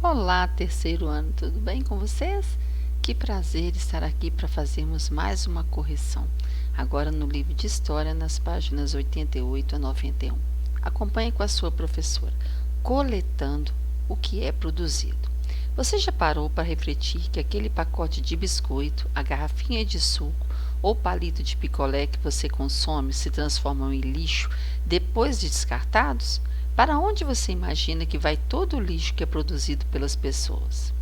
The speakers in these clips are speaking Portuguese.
Olá, terceiro ano, tudo bem com vocês? Que prazer estar aqui para fazermos mais uma correção, agora no livro de História, nas páginas 88 a 91. Acompanhe com a sua professora, coletando o que é produzido. Você já parou para refletir que aquele pacote de biscoito, a garrafinha de suco ou palito de picolé que você consome se transformam em lixo depois de descartados? Para onde você imagina que vai todo o lixo que é produzido pelas pessoas?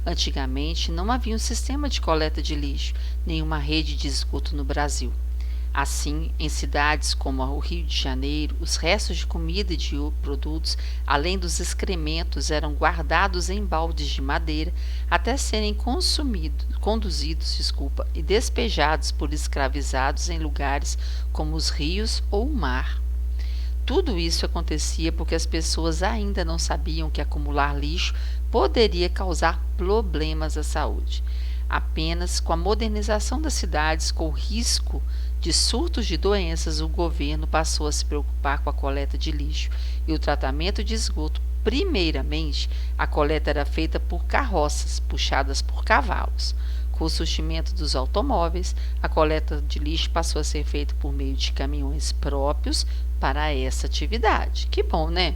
Antigamente não havia um sistema de coleta de lixo, nem uma rede de esgoto no Brasil. Assim, em cidades como o Rio de Janeiro, os restos de comida e de produtos, além dos excrementos, eram guardados em baldes de madeira até serem conduzidos e despejados por escravizados em lugares como os rios ou o mar. Tudo isso acontecia porque as pessoas ainda não sabiam que acumular lixo poderia causar problemas à saúde. Apenas com a modernização das cidades, com o risco de surtos de doenças, o governo passou a se preocupar com a coleta de lixo e o tratamento de esgoto. Primeiramente, a coleta era feita por carroças puxadas por cavalos. Com o surgimento dos automóveis, a coleta de lixo passou a ser feita por meio de caminhões próprios para essa atividade. Que bom, né?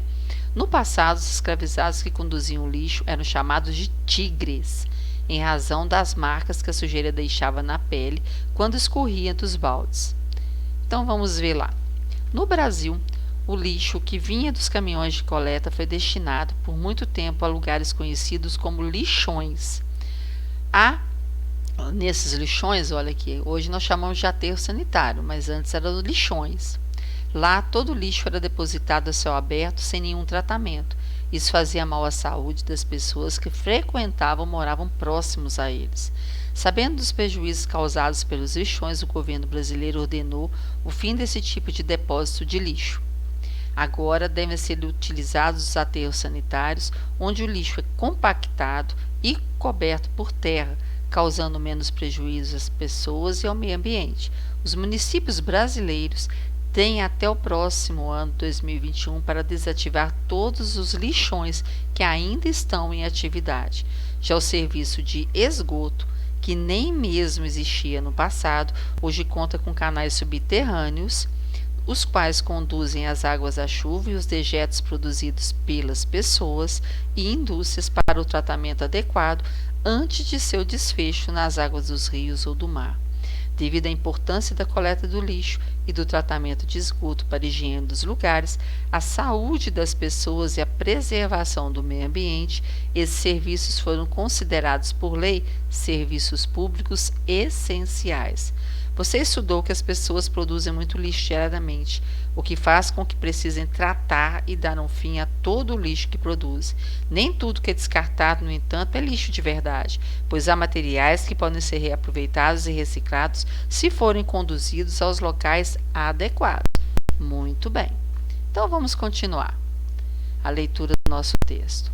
No passado, os escravizados que conduziam o lixo eram chamados de tigres, em razão das marcas que a sujeira deixava na pele quando escorria dos baldes. Então vamos ver lá. No Brasil, o lixo que vinha dos caminhões de coleta foi destinado por muito tempo a lugares conhecidos como lixões. Nesses lixões, olha aqui, hoje nós chamamos de aterro sanitário, mas antes eram lixões. Lá, todo o lixo era depositado a céu aberto sem nenhum tratamento. Isso fazia mal à saúde das pessoas que frequentavam ou moravam próximos a eles. Sabendo dos prejuízos causados pelos lixões, o governo brasileiro ordenou o fim desse tipo de depósito de lixo. Agora devem ser utilizados os aterros sanitários, onde o lixo é compactado e coberto por terra, causando menos prejuízo às pessoas e ao meio ambiente. Os municípios brasileiros têm até o próximo ano 2021 para desativar todos os lixões que ainda estão em atividade. Já o serviço de esgoto, que nem mesmo existia no passado, hoje conta com canais subterrâneos, os quais conduzem as águas da chuva e os dejetos produzidos pelas pessoas e indústrias para o tratamento adequado antes de seu desfecho nas águas dos rios ou do mar. Devido à importância da coleta do lixo e do tratamento de esgoto para a higiene dos lugares, a saúde das pessoas e a preservação do meio ambiente, esses serviços foram considerados por lei serviços públicos essenciais. Você estudou que as pessoas produzem muito lixo diariamente, o que faz com que precisem tratar e dar um fim a todo o lixo que produzem. Nem tudo que é descartado, no entanto, é lixo de verdade, pois há materiais que podem ser reaproveitados e reciclados se forem conduzidos aos locais adequados. Muito bem. Então vamos continuar a leitura do nosso texto.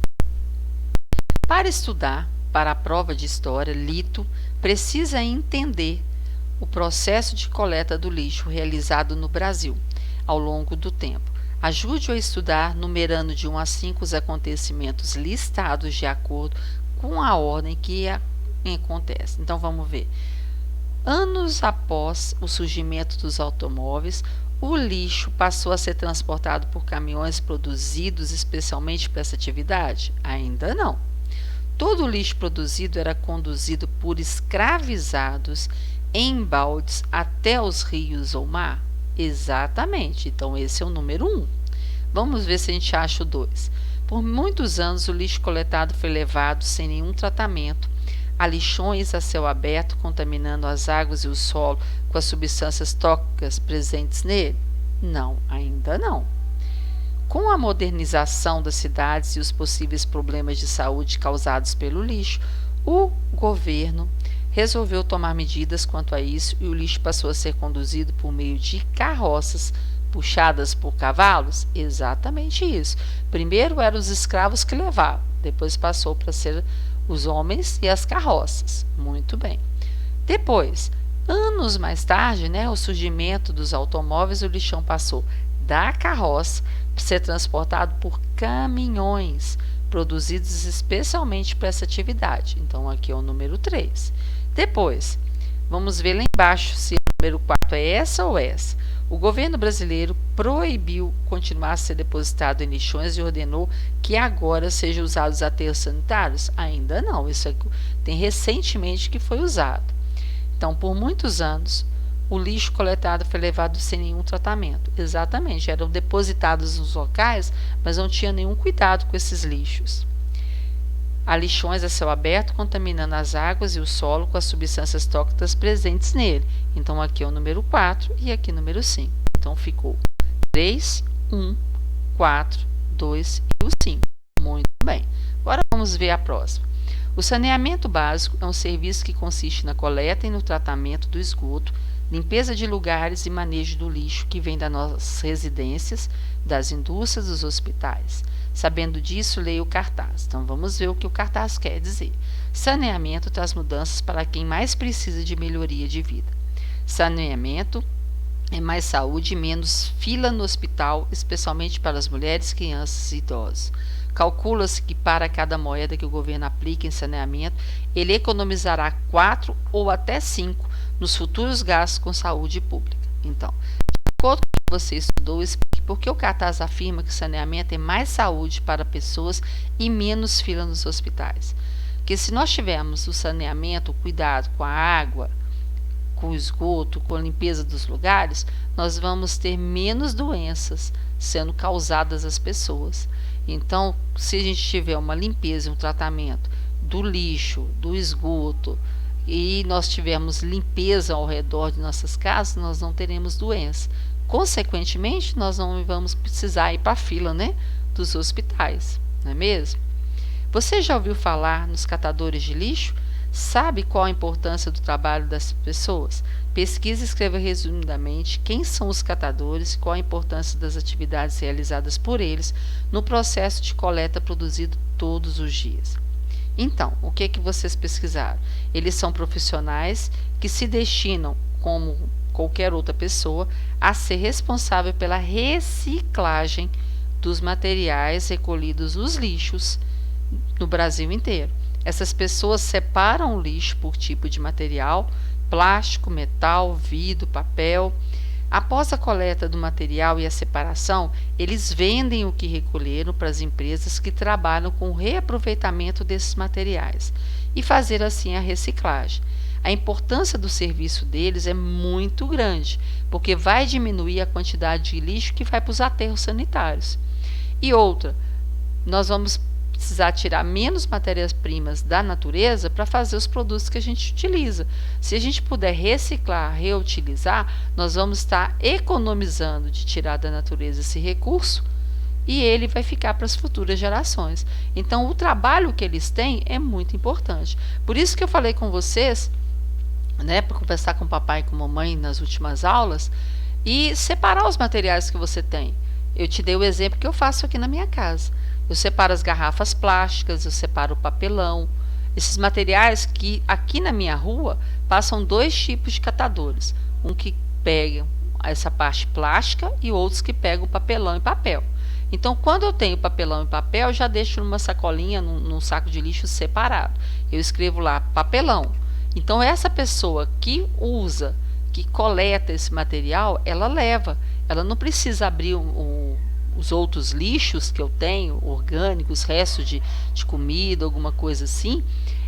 Para estudar para a prova de história, Lito precisa entender o processo de coleta do lixo realizado no Brasil ao longo do tempo. Ajude-o a estudar, numerando de 1 a 5 os acontecimentos listados de acordo com a ordem que acontece. Então vamos ver. Anos após o surgimento dos automóveis, o lixo passou a ser transportado por caminhões produzidos especialmente para essa atividade? Ainda não. Todo o lixo produzido era conduzido por escravizados em baldes até os rios ou mar? Exatamente, então esse é o número 1. Vamos ver se a gente acha o 2. Por muitos anos o lixo coletado foi levado sem nenhum tratamento a lixões a céu aberto, contaminando as águas e o solo com as substâncias tóxicas presentes nele? Não, ainda não. Com a modernização das cidades e os possíveis problemas de saúde causados pelo lixo, o governo resolveu tomar medidas quanto a isso e o lixo passou a ser conduzido por meio de carroças puxadas por cavalos? Exatamente isso. Primeiro eram os escravos que levavam, depois passou para ser os homens e as carroças. Muito bem. Depois, anos mais tarde, o surgimento dos automóveis, o lixão passou da carroça para ser transportado por caminhões, produzidos especialmente para essa atividade. Então, aqui é o número 3. Depois, vamos ver lá embaixo se o número 4 é essa ou essa. O governo brasileiro proibiu continuar a ser depositado em lixões e ordenou que agora sejam usados aterros sanitários? Ainda não, isso tem recentemente que foi usado. Então, por muitos anos, o lixo coletado foi levado sem nenhum tratamento. Exatamente, eram depositados nos locais, mas não tinha nenhum cuidado com esses lixos. Há lixões a céu aberto contaminando as águas e o solo com as substâncias tóxicas presentes nele. Então, aqui é o número 4 e aqui o número 5. Então, ficou 3, 1, 4, 2 e o 5. Muito bem. Agora vamos ver a próxima. O saneamento básico é um serviço que consiste na coleta e no tratamento do esgoto, limpeza de lugares e manejo do lixo que vem das nossas residências, das indústrias, dos hospitais. Sabendo disso, leia o cartaz. Então, vamos ver o que o cartaz quer dizer. Saneamento traz mudanças para quem mais precisa de melhoria de vida. Saneamento é mais saúde e menos fila no hospital, especialmente para as mulheres, crianças e idosos. Calcula-se que para cada moeda que o governo aplica em saneamento, ele economizará 4 ou até 5 nos futuros gastos com saúde pública. Então, de acordo com o que você estudou, explique por que o cartaz afirma que saneamento é mais saúde para pessoas e menos fila nos hospitais. Porque se nós tivermos o saneamento, o cuidado com a água, com o esgoto, com a limpeza dos lugares, nós vamos ter menos doenças sendo causadas às pessoas. Então, se a gente tiver uma limpeza e um tratamento do lixo, do esgoto, e nós tivermos limpeza ao redor de nossas casas, nós não teremos doença. Consequentemente, nós não vamos precisar ir para a fila, né, dos hospitais, não é mesmo? Você já ouviu falar nos catadores de lixo? Sabe qual a importância do trabalho das pessoas? Pesquise e escreva resumidamente quem são os catadores e qual a importância das atividades realizadas por eles no processo de coleta produzido todos os dias. Então, o que vocês pesquisaram? Eles são profissionais que se destinam, como qualquer outra pessoa, a ser responsável pela reciclagem dos materiais recolhidos nos lixos no Brasil inteiro. Essas pessoas separam o lixo por tipo de material: plástico, metal, vidro, papel. Após a coleta do material e a separação, eles vendem o que recolheram para as empresas que trabalham com o reaproveitamento desses materiais e fazer assim a reciclagem. A importância do serviço deles é muito grande, porque vai diminuir a quantidade de lixo que vai para os aterros sanitários. E outra, nós vamos precisar tirar menos matérias-primas da natureza para fazer os produtos que a gente utiliza. Se a gente puder reciclar, reutilizar, nós vamos estar economizando de tirar da natureza esse recurso e ele vai ficar para as futuras gerações. Então, o trabalho que eles têm é muito importante. Por isso que eu falei com vocês, né, para conversar com o papai e com a mamãe nas últimas aulas, e separar os materiais que você tem. Eu te dei o exemplo que eu faço aqui na minha casa. Eu separo as garrafas plásticas, eu separo o papelão. Esses materiais que aqui na minha rua passam 2 tipos de catadores. Um que pega essa parte plástica e outros que pegam papelão e papel. Então, quando eu tenho papelão e papel, eu já deixo numa sacolinha, num saco de lixo separado. Eu escrevo lá papelão. Então, essa pessoa que usa, que coleta esse material, ela leva. Ela não precisa abrir os outros lixos que eu tenho, orgânicos, restos de comida, alguma coisa assim.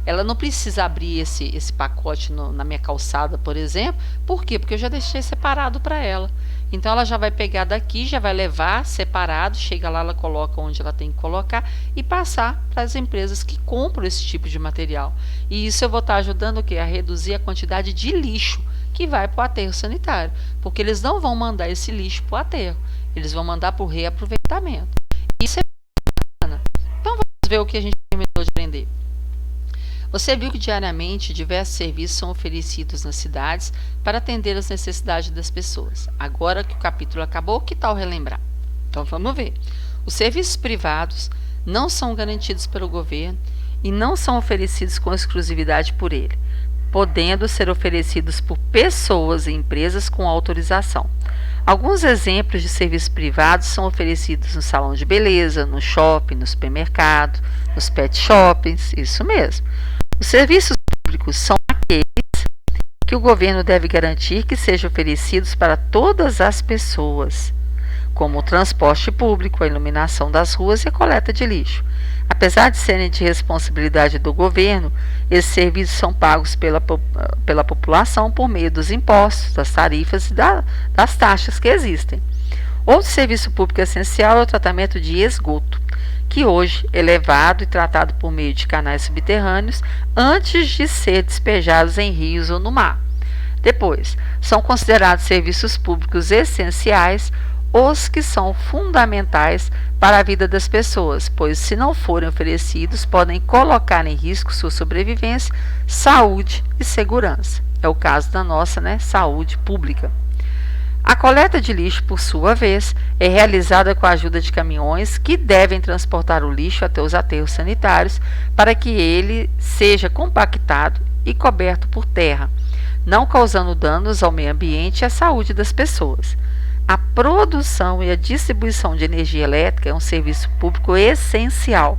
Ela não precisa abrir esse pacote na minha calçada, por exemplo. Por quê? Porque eu já deixei separado para ela. Então, ela já vai pegar daqui, já vai levar separado, chega lá, ela coloca onde ela tem que colocar e passar para as empresas que compram esse tipo de material. E isso eu vou estar ajudando o quê? A reduzir a quantidade de lixo que vai para o aterro sanitário. Porque eles não vão mandar esse lixo para o aterro. Eles vão mandar para o reaproveitamento. Isso é bacana. Então, vamos ver o que a gente terminou de aprender. Você viu que diariamente diversos serviços são oferecidos nas cidades para atender às necessidades das pessoas. Agora que o capítulo acabou, que tal relembrar? Então vamos ver. Os serviços privados não são garantidos pelo governo e não são oferecidos com exclusividade por ele, podendo ser oferecidos por pessoas e empresas com autorização. Alguns exemplos de serviços privados são oferecidos no salão de beleza, no shopping, no supermercado, nos pet shoppings, isso mesmo. Os serviços públicos são aqueles que o governo deve garantir que sejam oferecidos para todas as pessoas, como o transporte público, a iluminação das ruas e a coleta de lixo. Apesar de serem de responsabilidade do governo, esses serviços são pagos pela população por meio dos impostos, das tarifas e das taxas que existem. Outro serviço público essencial é o tratamento de esgoto, que hoje é levado e tratado por meio de canais subterrâneos antes de ser despejados em rios ou no mar. Depois, são considerados serviços públicos essenciais os que são fundamentais para a vida das pessoas, pois se não forem oferecidos, podem colocar em risco sua sobrevivência, saúde e segurança. É o caso da nossa, saúde pública. A coleta de lixo, por sua vez, é realizada com a ajuda de caminhões que devem transportar o lixo até os aterros sanitários para que ele seja compactado e coberto por terra, não causando danos ao meio ambiente e à saúde das pessoas. A produção e a distribuição de energia elétrica é um serviço público essencial.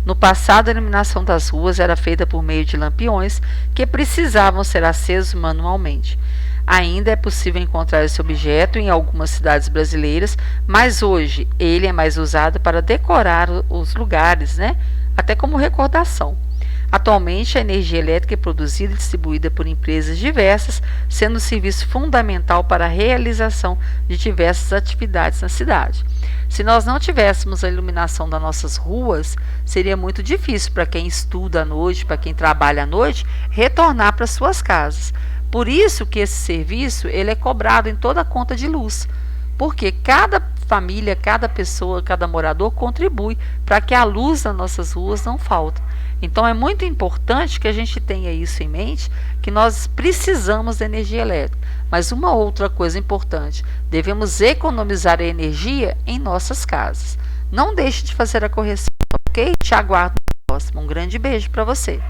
No passado, a iluminação das ruas era feita por meio de lampiões que precisavam ser acesos manualmente. Ainda é possível encontrar esse objeto em algumas cidades brasileiras, mas hoje ele é mais usado para decorar os lugares, até como recordação. Atualmente, a energia elétrica é produzida e distribuída por empresas diversas, sendo um serviço fundamental para a realização de diversas atividades na cidade. Se nós não tivéssemos a iluminação das nossas ruas, seria muito difícil para quem estuda à noite, para quem trabalha à noite, retornar para suas casas. Por isso que esse serviço ele é cobrado em toda a conta de luz, porque cada família, cada pessoa, cada morador contribui para que a luz nas nossas ruas não falte. Então é muito importante que a gente tenha isso em mente, que nós precisamos da energia elétrica. Mas uma outra coisa importante, devemos economizar a energia em nossas casas. Não deixe de fazer a correção, ok? Te aguardo no próximo. Um grande beijo para você.